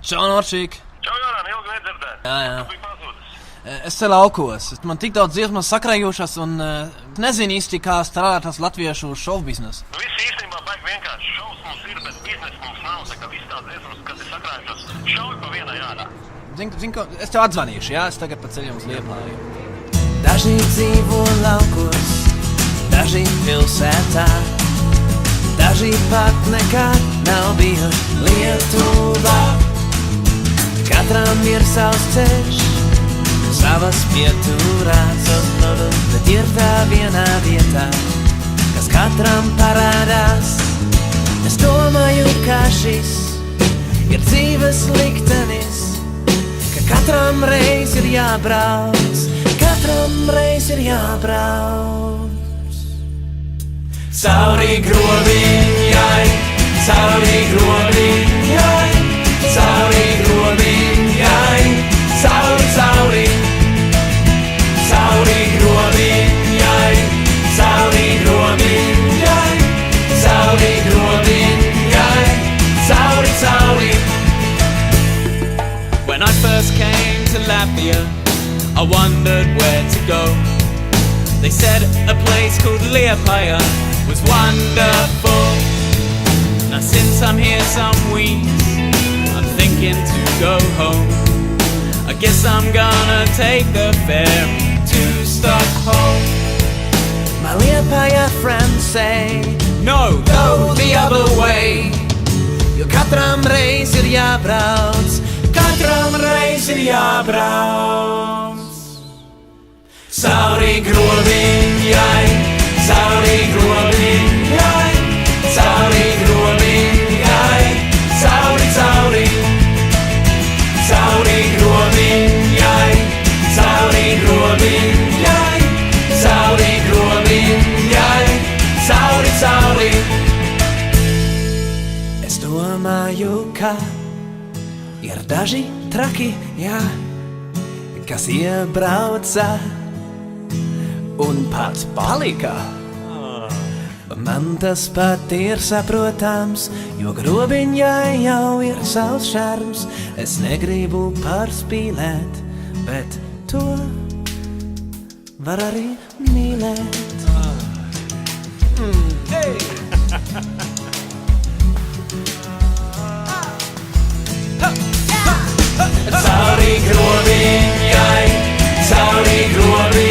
Čau, Norčīk! Čau, Joran, ilgi nedzirdēt. Jā. Tu biji pazudis. Es te laukos. Man tik daudz dziesmas sakrājušas un nezinu īsti, kā strādāt tas latviešu šovu biznesu. Viss īstenībā baigi vienkārši. Šovs mums ir, bet biznesa mums nav. Tā kā viss tās dziesmas, kas ir sakrājušas, šovi pa vienai ārā. Zini, ko? Es tev atzvanīšu, jā? Es tagad pa ceļam uz Liepāju. Daži dzīvo laukos, daži pilsētā, daži pat nekad nav bijuši Lietuvā. Katram ir savs ceļš, savas pieturās, bet ir tā vienā vietā, kas katram parādās. Es domāju, ka šis ir dzīves liktenis, ka katram reiz ir jābrauc, katram reiz ir jābrauc. Cauri grobiņai, cauri grobiņai, cauri grobiņai, cauri, cauri, cauri grobiņai, cauri grobiņai, cauri grobiņai, cauri, cauri. When I first came to Latvia, I wondered where to go. They said a place called Liepāja was wonderful. Now since I'm here some weeks, I'm thinking to go home. I guess I'm gonna take the ferry to Stockholm. My Liepāja friends say, No, go the other way, jo katram reiz ir jābrauc, katram reiz ir jābrauc. Cauri grobiņai, cauri grobiņai, cauri grobiņai, cauri, cauri, cauri grobiņai, cauri grobiņai, cauri grobiņai, cauri, cauri. Es domāju, ka ir daži traki, jā, kas iebrauca un pats palika. Man tas pat ir saprotams, jo grobiņai jau ir savs šarms. Es negribu pārspīlēt, bet to var arī mīlēt. Cauri grobiņai, cauri grobiņai,